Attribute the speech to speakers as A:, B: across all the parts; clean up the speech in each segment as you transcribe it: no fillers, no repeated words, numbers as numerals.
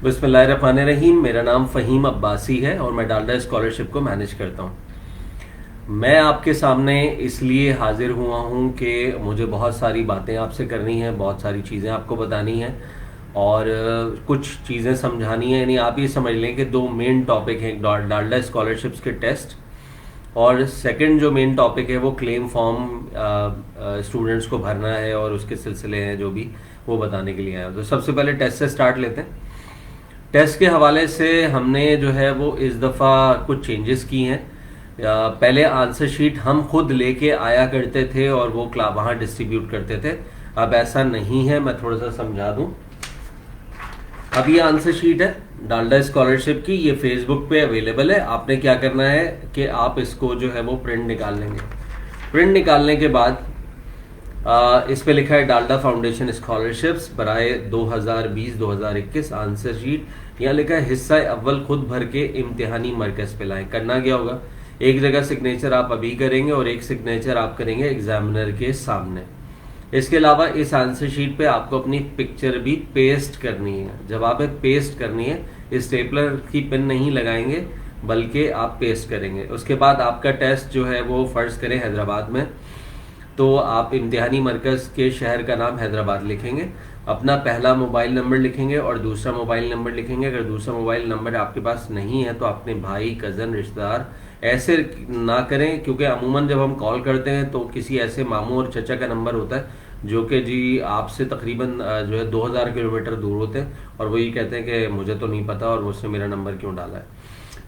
A: बिस्मिल्लाहिर्रहमानिर्रहीम। मेरा नाम फ़हीम अब्बासी है और मैं डालडा स्कॉलरशिप को मैनेज करता हूँ। मैं आपके सामने इसलिए हाजिर हुआ हूँ कि मुझे बहुत सारी बातें आपसे करनी हैं, बहुत सारी चीज़ें आपको बतानी हैं और कुछ चीज़ें समझानी है। यानी आप ये समझ लें कि दो मेन टॉपिक हैं, डालडा स्कॉलरशिप्स के टेस्ट और सेकंड जो मेन टॉपिक है वो क्लेम फॉर्म स्टूडेंट्स को भरना है और उसके सिलसिले हैं जो भी वो बताने के लिए आया। तो सबसे पहले टेस्ट से स्टार्ट लेते हैं। टेस्ट के हवाले से हमने जो है वो इस दफ़ा कुछ चेंजेस की हैं। पहले आंसर शीट हम खुद लेके आया करते थे और वो वहाँ डिस्ट्रीब्यूट करते थे। अब ऐसा नहीं है, मैं थोड़ा सा समझा दूं। अब ये आंसर शीट है डालडा स्कॉलरशिप की, ये फेसबुक पे अवेलेबल है। आपने क्या करना है कि आप इसको जो है वो प्रिंट निकाल लेंगे। प्रिंट निकालने के बाद इस पे लिखा है डालडा फाउंडेशन स्कॉलरशिप्स बराए 2020-2021 आंसर शीट। यहाँ लिखा है हिस्सा अव्वल खुद भर के इम्तिहानी मरकज पे लाएं। करना क्या होगा, एक जगह सिग्नेचर आप अभी करेंगे और एक सिग्नेचर आप करेंगे एग्जामिनर के सामने। इसके अलावा इस आंसर शीट पे आपको अपनी पिक्चर भी पेस्ट करनी है। जब आप पेस्ट करनी है, स्टेपलर की पिन नहीं लगाएंगे बल्कि आप पेस्ट करेंगे। उसके बाद आपका टेस्ट जो है वो फर्ज करें हैदराबाद में, तो आप इम्तिहानी मरकज़ के शहर का नाम हैदराबाद लिखेंगे, अपना पहला मोबाइल नंबर लिखेंगे और दूसरा मोबाइल नंबर लिखेंगे। अगर दूसरा मोबाइल नंबर आपके पास नहीं है तो अपने भाई, कज़न, रिश्तेदार ऐसे ना करें, क्योंकि अमूमन जब हम कॉल करते हैं तो किसी ऐसे मामू और चचा का नंबर होता है जो कि जी आपसे तकरीबन जो है 2000 किलोमीटर दूर होते हैं और वो ये कहते हैं कि मुझे तो नहीं पता और उसने मेरा नंबर क्यों डाला है।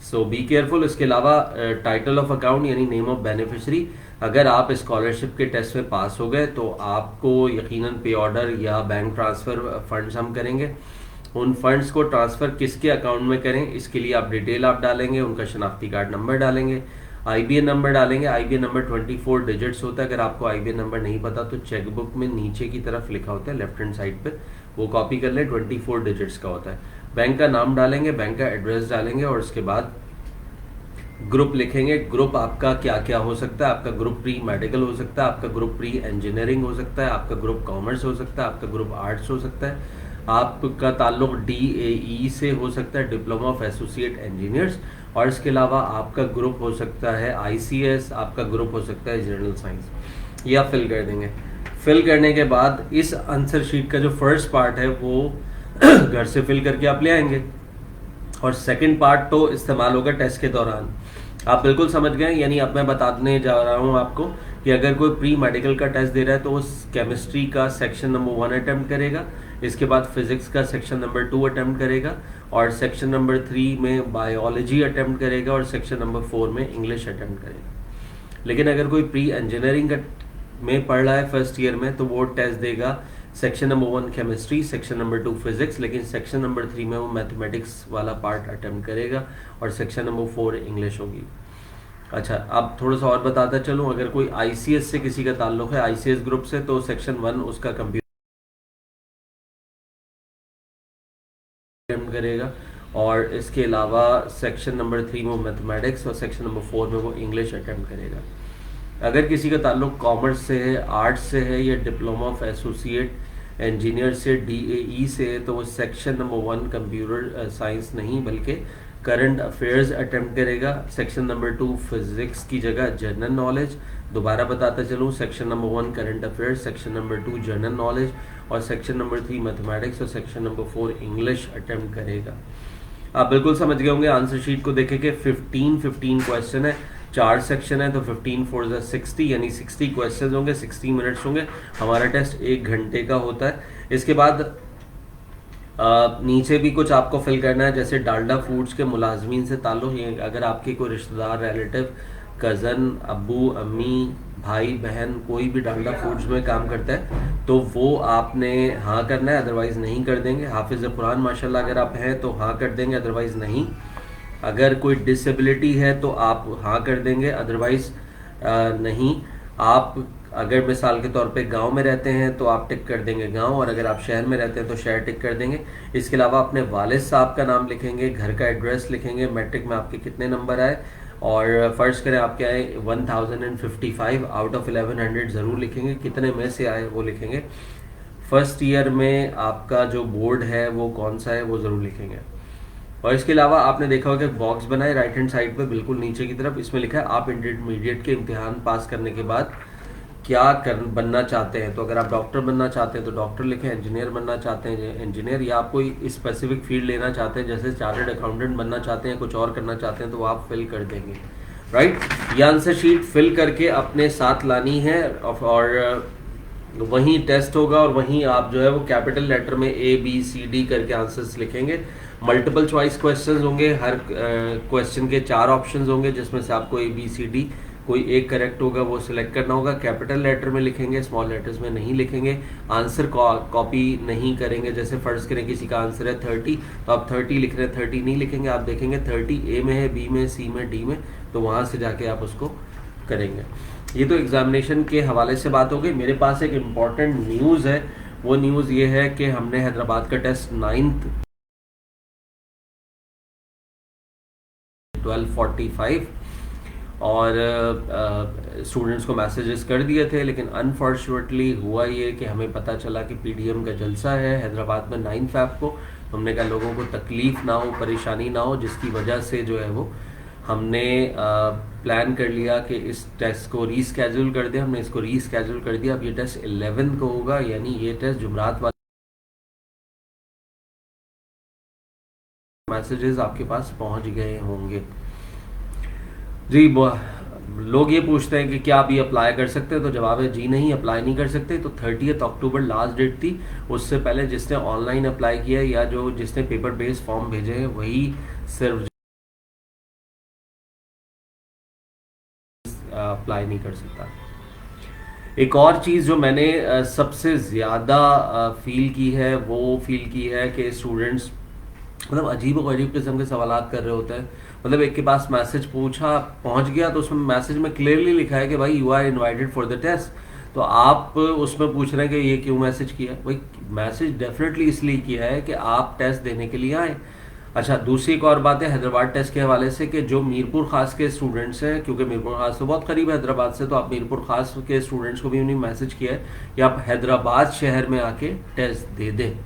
A: सो बी केयरफुल। इसके अलावा टाइटल ऑफ अकाउंट यानी नेम ऑफ बेनिफिशरी, अगर आप स्कॉलरशिप के टेस्ट में पास हो गए तो आपको यकीनन पे ऑर्डर या बैंक ट्रांसफ़र फंड्स हम करेंगे। उन फंड्स को ट्रांसफ़र किसके अकाउंट में करें, इसके लिए आप डिटेल आप डालेंगे, उनका शनाख्ती कार्ड नंबर डालेंगे, आईबीएन नंबर डालेंगे। आईबीएन नंबर 24 डिजिट्स होता है। अगर आपको आईबीएन नंबर नहीं पता तो चेकबुक में नीचे की तरफ लिखा होता है लेफ्ट हैंड साइड पे, वो कॉपी कर ले, 24 डिजिट्स का होता है। बैंक का नाम डालेंगे, बैंक का एड्रेस डालेंगे और उसके बाद ग्रुप लिखेंगे। ग्रुप आपका क्या क्या हो सकता है, आपका ग्रुप प्री मेडिकल हो सकता है, आपका ग्रुप प्री इंजीनियरिंग हो सकता है, आपका ग्रुप कॉमर्स हो सकता है, आपका ग्रुप आर्ट्स हो सकता है, आपका ताल्लुक डीएई से हो सकता है, डिप्लोमा ऑफ एसोसिएट इंजीनियर्स, और इसके अलावा आपका ग्रुप हो सकता है आईसीएस, आपका ग्रुप हो सकता है जनरल साइंस। ये आप फिल कर देंगे। फिल करने के बाद इस आंसर शीट का जो फर्स्ट पार्ट है वो घर से फिल करके आप ले आएंगे और सेकंड पार्ट तो इस्तेमाल होगा टेस्ट के दौरान। आप बिल्कुल समझ गए। यानी अब मैं बताने जा रहा हूँ आपको कि अगर कोई प्री मेडिकल का टेस्ट दे रहा है तो वो केमिस्ट्री का सेक्शन नंबर 1 अटेम्प्ट करेगा, इसके बाद फिजिक्स का सेक्शन नंबर 2 अटेम्प्ट करेगा और सेक्शन नंबर 3 में बायोलॉजी अटेम्प्ट करेगा और सेक्शन नंबर 4 में इंग्लिश अटेम्प्ट करेगा। लेकिन अगर कोई प्री इंजीनियरिंग में पढ़ रहा है फर्स्ट ईयर में तो वो टेस्ट देगा section number 1 chemistry, section number 2 physics, लेकिन सेक्शन नंबर 3 में वो मैथमेटिक्स वाला पार्ट अटेम्प्ट करेगा और सेक्शन नंबर 4 इंग्लिश होगी। अच्छा, अब थोड़ा सा और बताता चलूँ। अगर कोई आईसीएस से किसी का ताल्लुक है, आईसीएस ग्रुप से, तो सेक्शन 1 उसका कंप्यूटर अटेम्प्ट करेगा और इसके अलावा सेक्शन नंबर 3 में वो मैथमेटिक्स और सेक्शन नंबर 4 में वो इंग्लिश अटेम्प्ट करेगा। अगर किसी का ताल्लुक कॉमर्स से है, आर्ट्स से है या डिप्लोमा ऑफ एसोसिएट इंजीनियर से, डीएई से है, तो वो सेक्शन नंबर 1 कंप्यूटर साइंस नहीं बल्कि करंट अफेयर्स अटेम्प्ट करेगा। सेक्शन नंबर 2 फिजिक्स की जगह जनरल नॉलेज। दोबारा बताता चलूँ, section number 1 current affairs, section number 2 general knowledge और सेक्शन नंबर 3 मैथमेटिक्स और सेक्शन नंबर 4 इंग्लिश अटेम्प्ट करेगा। आप बिल्कुल समझ गए होंगे। आंसर शीट को देखें कि 15 क्वेश्चन है, 4 सेक्शन है, तो 15 4 60 यानी 60 क्वेश्चन होंगे, 60 मिनट्स होंगे। हमारा टेस्ट 1 घंटे का होता है। इसके बाद नीचे भी कुछ आपको फिल करना है, जैसे डालडा फूड्स के मुलाजमीन से ताल्लुक। अगर आपके कोई रिश्तेदार, रिलेटिव, कज़न, अब्बू, अम्मी, भाई, बहन कोई भी डालडा फूड्स में काम करता है तो वो आपने हाँ करना है, अदरवाइज़ नहीं कर देंगे। हाफिज़ कुरान माशाल्लाह अगर आप हैं तो हाँ कर देंगे, अदरवाइज़ नहीं। अगर कोई डिसेबिलिटी है तो आप हाँ कर देंगे, अदरवाइज़ नहीं। आप अगर मिसाल के तौर पे गांव में रहते हैं तो आप टिक कर देंगे गांव, और अगर आप शहर में रहते हैं तो शहर टिक कर देंगे। इसके अलावा अपने वालिद साहब का नाम लिखेंगे, घर का एड्रेस लिखेंगे, मैट्रिक में आपके कितने नंबर आए, और फ़र्ज़ करें आपके आए 1055 आउट ऑफ 1100 ज़रूर लिखेंगे, कितने में से आए वो लिखेंगे। फर्स्ट ईयर में आपका जो बोर्ड है वो कौन सा है वो ज़रूर लिखेंगे। और इसके अलावा आपने देखा होगा कि बॉक्स बनाए राइट हैंड साइड पे बिल्कुल नीचे की तरफ, इसमें लिखा है आप इंटरमीडिएट के इम्तिहान पास करने के बाद क्या बनना चाहते हैं। तो अगर आप डॉक्टर बनना चाहते हैं तो डॉक्टर लिखें, इंजीनियर बनना चाहते हैं इंजीनियर, या आप कोई स्पेसिफिक फील्ड लेना चाहते हैं जैसे चार्टर्ड अकाउंटेंट बनना चाहते हैं, कुछ और करना चाहते हैं, तो आप फिल कर देंगे। राइट, ये आंसर शीट फिल करके अपने साथ लानी है और वहीं टेस्ट होगा और वहीं आप जो है वो कैपिटल लेटर में ABCD करके आंसर्स लिखेंगे। मल्टीपल चॉइस क्वेश्चंस होंगे, हर क्वेश्चन के 4 ऑप्शंस होंगे जिसमें से आपको ABCD कोई एक करेक्ट होगा वो सिलेक्ट करना होगा। कैपिटल लेटर में लिखेंगे, स्मॉल लेटर्स में नहीं लिखेंगे। आंसर कॉपी नहीं करेंगे, जैसे फर्ज करें किसी का आंसर है 30 तो आप 30 लिख रहे हैं, 30 नहीं लिखेंगे, आप देखेंगे 30 A में है, B में, C में, D में, तो वहां से जाके आप उसको करेंगे। ये तो एग्जामिनेशन के हवाले से बात हो गई। मेरे पास एक इम्पॉर्टेंट न्यूज़ है, वो न्यूज़ ये है कि हमने हैदराबाद का टेस्ट 9th 12:45 और स्टूडेंट्स को मैसेजेस कर दिए थे, लेकिन अनफॉर्चुनेटली हुआ ये कि हमें पता चला कि PDM का जलसा है हैदराबाद में 9 फ़रवरी को। हमने कहा लोगों को तकलीफ ना हो, परेशानी ना हो, जिसकी वजह से जो है वो हमने प्लान कर लिया कि इस टेस्ट को रीस्केड्यूल कर दें। हमने इसको रीस्केड्यूल कर दिया। अब ये टेस्ट 11 को होगा, यानी ये टेस्ट जुमरात वाले मैसेजेस आपके पास पहुंच गए होंगे। जी, लोग ये पूछते हैं कि क्या आप ये अप्लाई कर सकते हैं, तो जवाब है जी नहीं, अप्लाई नहीं कर सकते। तो 30 अक्टूबर लास्ट डेट थी, उससे पहले जिसने ऑनलाइन अप्लाई किया या जो जिसने पेपर बेस्ड फॉर्म भेजे हैं वही सिर्फ अप्लाई नहीं कर सकता। एक और चीज़ जो मैंने सबसे ज़्यादा फील की है वो फील की है कि स्टूडेंट्स मतलब अजीब व गरीब किस्म के सवालात कर रहे होते हैं। मतलब एक के पास मैसेज पूछा, पहुंच गया, तो उसमें मैसेज में क्लियरली लिखा है कि भाई you are invited for the test, तो आप उसमें पूछ रहे हैं कि ये क्यों मैसेज किया। भाई मैसेज डेफिनेटली इसलिए किया है कि आप टेस्ट देने के लिए आए। अच्छा, दूसरी एक और बात है हैदराबाद टेस्ट के हवाले से कि जो मीरपुर खास के स्टूडेंट्स हैं, क्योंकि मीरपुर खास तो बहुत करीब है हैदराबाद से, तो आप मीरपुर खास के स्टूडेंट्स को भी उन्हें मैसेज किया है कि आप हैदराबाद शहर में आके टेस्ट दे दें।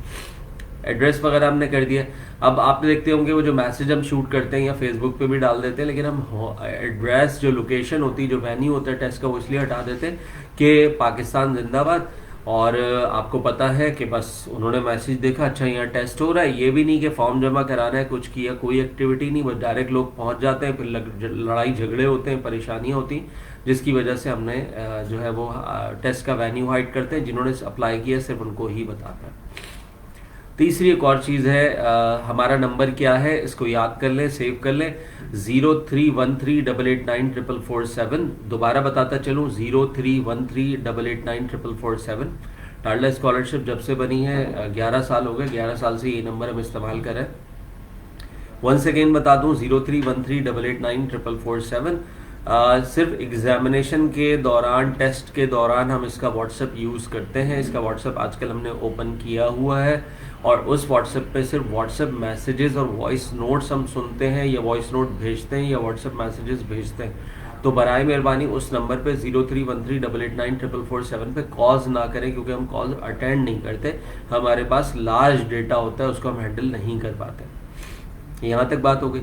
A: एड्रेस वगैरह हमने कर दिया। अब आप देखते होंगे वो जो मैसेज हम शूट करते हैं या फेसबुक पे भी डाल देते हैं, लेकिन हम एड्रेस जो लोकेशन होती है, जो वेन्यू होता है टेस्ट का, वो इसलिए हटा देते हैं कि पाकिस्तान जिंदाबाद। और आपको पता है कि बस उन्होंने मैसेज देखा, अच्छा यहाँ टेस्ट हो रहा है, ये भी नहीं कि फॉर्म जमा कराना है, कुछ किया, कोई एक्टिविटी नहीं, बस डायरेक्ट लोग पहुंच जाते हैं, फिर लड़ाई झगड़े होते हैं, परेशानियां होती हैं, जिसकी वजह से हमने जो है वो टेस्ट का वेन्यू हाइड करते हैं। जिन्होंने अप्लाई किया सिर्फ उनको ही बताते हैं। तीसरी एक और चीज़ है, हमारा नंबर क्या है, इसको याद कर लें, सेव कर लें, 0313889447। दोबारा बताता चलूँ, 0313889447। टाल्डा स्कॉलरशिप जब से बनी है 11 साल हो गए, 11 साल से ये नंबर हम इस्तेमाल करें। वंस अगेन बता दूं, 0313889447। सिर्फ एग्जामिनेशन के दौरान, टेस्ट के दौरान हम इसका व्हाट्सएप यूज़ करते हैं। इसका व्हाट्सएप आजकल हमने ओपन किया हुआ है और उस व्हाट्सएप पे सिर्फ व्हाट्सएप मैसेजेस और वॉइस नोट्स हम सुनते हैं या वॉइस नोट भेजते हैं या व्हाट्सएप मैसेजेस भेजते हैं। तो बराए मेहरबानी उस नंबर पे 0313889447 पे कॉल्स ना करें, क्योंकि हम कॉल अटेंड नहीं करते। हमारे पास लार्ज डेटा होता है, उसको हम हैंडल नहीं कर पाते। यहाँ तक बात हो गई।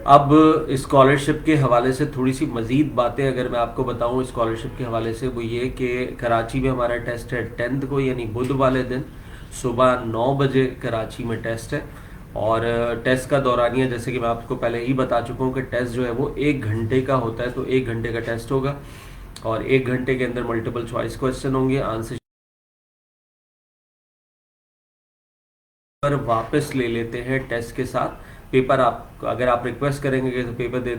A: अब स्कॉलरशिप के हवाले से थोड़ी सी मज़ीद बातें अगर मैं आपको बताऊं स्कॉलरशिप के हवाले से, वो ये कि कराची में हमारा टेस्ट है 10th को, यानी बुध वाले दिन सुबह 9 बजे कराची में टेस्ट है। और टेस्ट का दौरानिया जैसे कि मैं आपको पहले ही बता चुका हूँ कि टेस्ट जो है वो 1 घंटे का होता है, तो 1 घंटे का टेस्ट होगा और 1 घंटे के अंदर मल्टीपल चॉइस क्वेश्चन होंगे। आंसर पर वापस ले लेते हैं टेस्ट के साथ। पेपर आप अगर आप रिक्वेस्ट करेंगे कि पेपर दे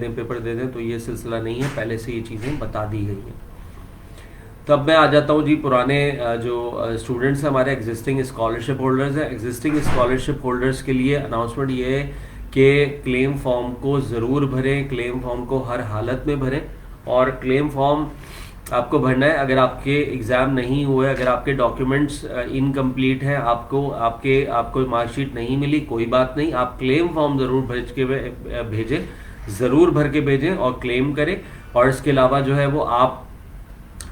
A: दें, तो ये सिलसिला नहीं है, पहले से ये चीज़ें बता दी गई हैं। तब मैं आ जाता हूँ जी पुराने जो स्टूडेंट्स हैं हमारे, एग्जिस्टिंग स्कॉलरशिप होल्डर्स हैं। एग्जिस्टिंग स्कॉलरशिप होल्डर्स के लिए अनाउंसमेंट ये है कि क्लेम फॉर्म को ज़रूर भरें, क्लेम फॉर्म को हर हालत में भरें। और क्लेम फॉर्म आपको भरना है अगर आपके एग्ज़ाम नहीं हुए, अगर आपके डॉक्यूमेंट्स इनकम्प्लीट हैं, आपको मार्कशीट नहीं मिली, कोई बात नहीं, आप क्लेम फॉर्म ज़रूर भेजें, ज़रूर भर के भेजें और क्लेम करें। और इसके अलावा जो है वो आप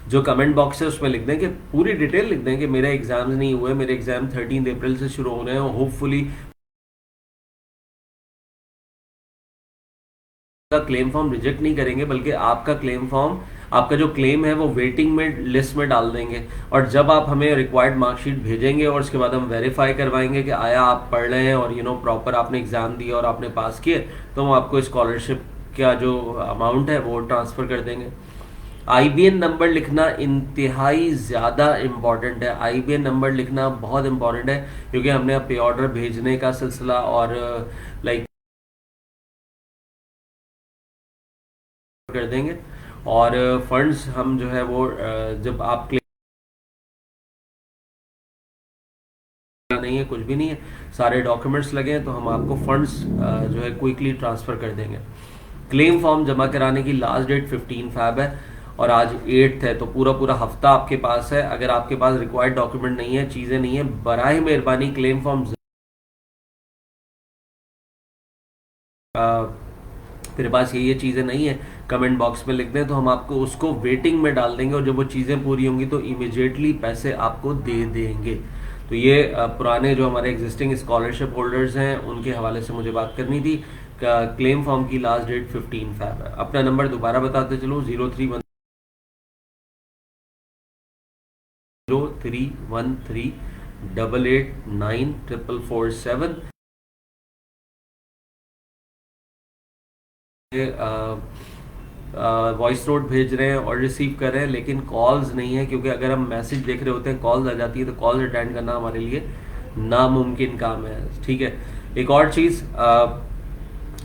A: जो कमेंट बॉक्स है उसमें लिख दें कि पूरी डिटेल लिख दें कि मेरे एग्जाम्स नहीं हुए, मेरे एग्जाम 13 अप्रैल से शुरू हो रहे हैं और होपफुली का क्लेम फॉर्म रिजेक्ट नहीं करेंगे, बल्कि आपका क्लेम फॉर्म, आपका जो क्लेम है वो वेटिंग में लिस्ट में डाल देंगे। और जब आप हमें रिक्वायर्ड मार्कशीट भेजेंगे और उसके बाद हम वेरीफाई करवाएंगे कि आया आप पढ़ रहे हैं और प्रॉपर आपने एग्जाम दिया और आपने पास किए, तो हम आपको स्कॉलरशिप का जो अमाउंट है वो ट्रांसफर कर देंगे। आईबीएन नंबर लिखना इंतहाई ज़्यादा इम्पॉर्टेंट है। आईबीएन नंबर लिखना बहुत इम्पॉर्टेंट है, क्योंकि हमने अब पे ऑर्डर भेजने का सिलसिला और लाइक कर देंगे। और फंड्स हम जो है वो जब आप नहीं है, कुछ भी नहीं है, सारे डॉक्यूमेंट्स लगे हैं, तो हम आपको फंड्स जो है क्विकली ट्रांसफ़र कर देंगे। क्लेम फॉर्म जमा कराने की लास्ट डेट 15 फ़ैब है और आज 8 है, तो पूरा पूरा हफ्ता आपके पास है। अगर आपके पास रिक्वायर्ड डॉक्यूमेंट नहीं है, चीज़ें नहीं है, बराए मेहरबानी क्लेम फॉर्म मेरे पास ये चीज़ें नहीं है, कमेंट बॉक्स में लिख दें, तो हम आपको उसको वेटिंग में डाल देंगे और जब वो चीज़ें पूरी होंगी तो इमीडिएटली पैसे आपको दे देंगे। तो ये पुराने जो हमारे एग्जिस्टिंग स्कॉलरशिप होल्डर्स हैं उनके हवाले से मुझे बात करनी थी। क्लेम फॉर्म की लास्ट डेट 15 फ़ैब है। अपना नंबर दोबारा बताते चलो, 0313889447। वॉइस नोट भेज रहे हैं और रिसीव कर रहे हैं, लेकिन कॉल्स नहीं है, क्योंकि अगर हम मैसेज देख रहे होते हैं, कॉल्स आ जाती है, तो कॉल्स अटेंड करना हमारे लिए नामुमकिन काम है। ठीक है। एक और चीज़,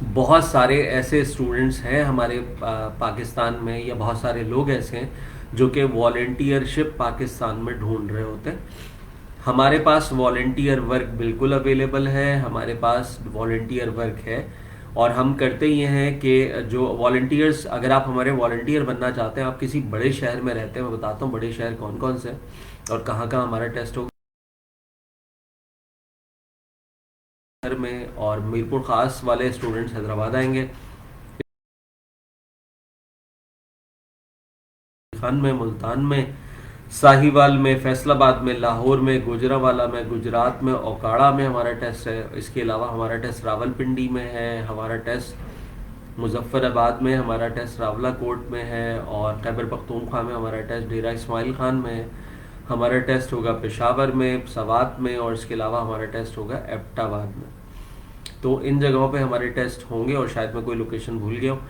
A: बहुत सारे ऐसे स्टूडेंट्स हैं हमारे पाकिस्तान में, या बहुत सारे लोग ऐसे हैं जो कि वॉलेंटियरशिप पाकिस्तान में ढूंढ रहे होते हैं। हमारे पास वॉलेंटियर वर्क बिल्कुल अवेलेबल है, हमारे पास वॉलेंटियर वर्क है, और हम करते ये हैं कि जो वॉलेंटियर्स, अगर आप हमारे वॉलेंटियर बनना चाहते हैं, आप किसी बड़े शहर में रहते हैं, मैं बताता हूँ बड़े शहर कौन कौन से और कहाँ कहाँ हमारा टेस्ट होगा शहर में। और मीरपुर खास वाले स्टूडेंट्स हैदराबाद आएंगे, खान में, मुल्तान में, साहिवाल में, फैसलाबाद में, लाहौर में, गुजरावाला में, गुजरात में, ओकाड़ा में हमारा टेस्ट है। इसके अलावा हमारा टेस्ट रावलपिंडी में है, हमारा टेस्ट मुजफ्फराबाद में, हमारा टेस्ट रावलाकोट में है, और खैबर पख्तूनख्वा में हमारा टेस्ट डेरा इस्माइल खान में है। हमारा टेस्ट होगा पेशावर में, सवात में, और इसके अलावा हमारा टेस्ट होगा एबटाबाद में। तो इन जगहों पे हमारे टेस्ट होंगे, और शायद मैं कोई लोकेशन भूल गया हूँ,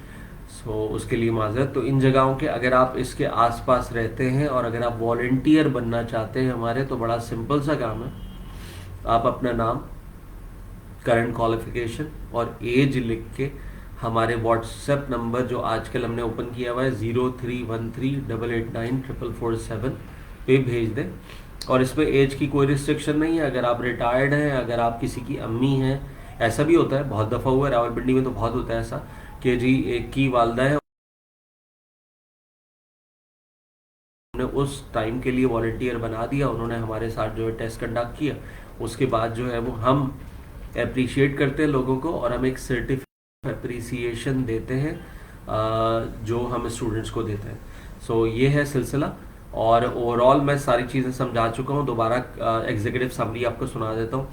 A: उसके लिए माजरत। तो इन जगहों के अगर आप इसके आसपास रहते हैं और अगर आप वॉलेंटियर बनना चाहते हैं हमारे, तो बड़ा सिंपल सा काम है। आप अपना नाम, करंट क्वालिफिकेशन और एज लिख के हमारे व्हाट्सएप नंबर जो आजकल हमने ओपन किया हुआ है 0313889447 पे भेज दें। और इसमें एज की कोई रिस्ट्रिक्शन नहीं है। अगर आप रिटायर्ड हैं, अगर आप किसी की अम्मी हैं, ऐसा भी होता है, बहुत दफ़ा हुआ है रावलपिंडी में, तो बहुत होता है ऐसा कि जी एक की वालदा है, उन्होंने उस टाइम के लिए वॉलंटियर बना दिया, उन्होंने हमारे साथ जो है टेस्ट कंडक्ट किया, उसके बाद जो है वो हम अप्रिशिएट करते हैं लोगों को, और हम एक सर्टिफिकेट अप्रिसिएशन देते हैं जो हम स्टूडेंट्स को देते हैं। सो ये है सिलसिला, और ओवरऑल मैं सारी चीज़ें समझा चुका हूँ। दोबारा एग्जीक्यूटिव समरी आपको सुना देता हूँ।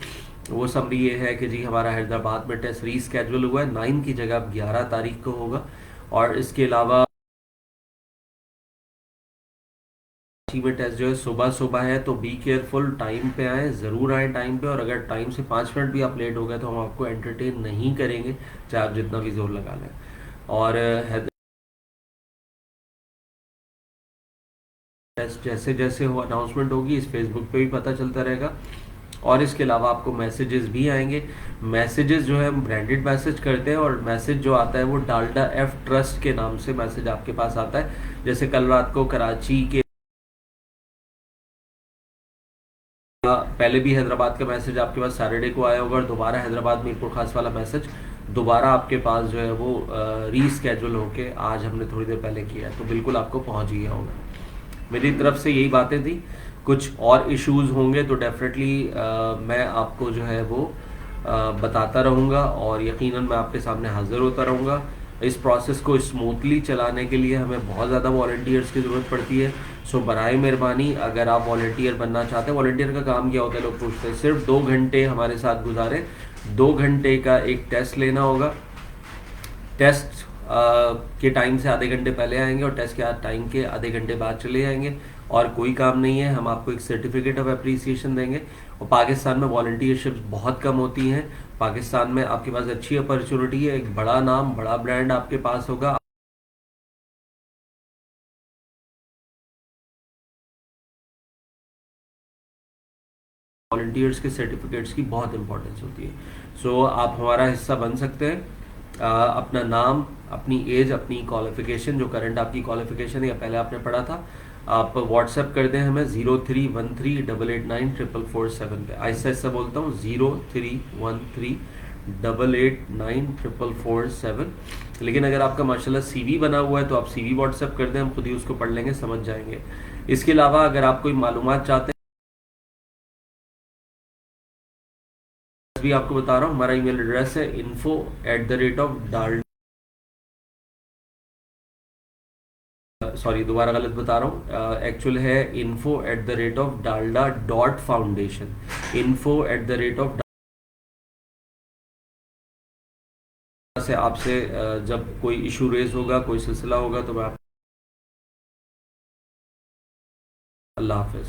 A: वो समरी ये है कि जी हमारा हैदराबाद में टेस्ट रीस्केड्यूल हुआ है, 9 की जगह 11 तारीख को होगा। और इसके अलावा में टेस्ट जो है सुबह सुबह है, तो बी केयरफुल, टाइम पे आए, ज़रूर आए टाइम पे। और अगर टाइम से 5 मिनट भी आप लेट हो गए तो हम आपको एंटरटेन नहीं करेंगे, चाहे आप जितना भी जोर लगा लें। और टेस्ट जैसे जैसे हो अनाउंसमेंट होगी, इस फेसबुक पे भी पता चलता रहेगा। और इसके अलावा आपको मैसेजेस भी आएंगे। मैसेजेस जो है हम ब्रांडेड मैसेज करते हैं, और मैसेज जो आता है वो डाल्डा एफ ट्रस्ट के नाम से मैसेज आपके पास आता है। जैसे कल रात को कराची के पहले भी हैदराबाद का मैसेज आपके पास सैटरडे को आया होगा, और दोबारा हैदराबाद मीरपुर खास वाला मैसेज दोबारा आपके पास जो है वो रीस्केड्यूल होके आज हमने थोड़ी देर पहले किया है, तो बिल्कुल आपको पहुंच गया होगा। मेरी तरफ से यही बातें थी। कुछ और इश्यूज होंगे तो डेफिनेटली मैं आपको जो है वो बताता रहूँगा, और यकीनन मैं आपके सामने हाजिर होता रहूँगा। इस प्रोसेस को स्मूथली चलाने के लिए हमें बहुत ज़्यादा वॉलंटियर्स की ज़रूरत पड़ती है। सो बराए मेहरबानी अगर आप वॉलंटियर बनना चाहते हैं, वॉलंटियर का काम क्या होता है लोग पूछते हैं, सिर्फ 2 घंटे हमारे साथ गुजारें। 2 घंटे का एक टेस्ट लेना होगा। टेस्ट के टाइम से आधे घंटे पहले आएंगे और टेस्ट के टाइम के आधे घंटे बाद चले जाएंगे, और कोई काम नहीं है। हम आपको एक सर्टिफिकेट ऑफ अप्रिसिएशन देंगे। और पाकिस्तान में वॉलंटियरशिप्स बहुत कम होती हैं। पाकिस्तान में आपके पास अच्छी अपॉर्चुनिटी है, एक बड़ा नाम, बड़ा ब्रांड आपके पास होगा। वॉलंटियर्स के सर्टिफिकेट्स की बहुत इंपॉर्टेंस होती है। सो आप हमारा हिस्सा बन सकते हैं। अपना नाम, अपनी एज, अपनी क्वालिफिकेशन, जो करंट आपकी क्वालिफिकेशन है या पहले आपने पढ़ा था, आप व्हाट्सएप कर दें हमें 0313889447 पे। आहिस्ता आहिस्ता बोलता हूँ, 0313889447। लेकिन अगर आपका माशाल्लाह सीवी बना हुआ है तो आप सीवी व्हाट्सएप कर दें, हम खुद ही उसको पढ़ लेंगे, समझ जाएंगे। इसके अलावा अगर आप कोई मालूमात चाहते हैं, भी आपको बता रहा हूँ, हमारा ईमेल एड्रेस है info@डाल, सॉरी दोबारा गलत बता रहा हूँ, एक्चुअल है info@dalda.foundation, info@, से आपसे जब कोई इशू रेज होगा, कोई सिलसिला होगा तो मैं आप, अल्लाह हाफिज।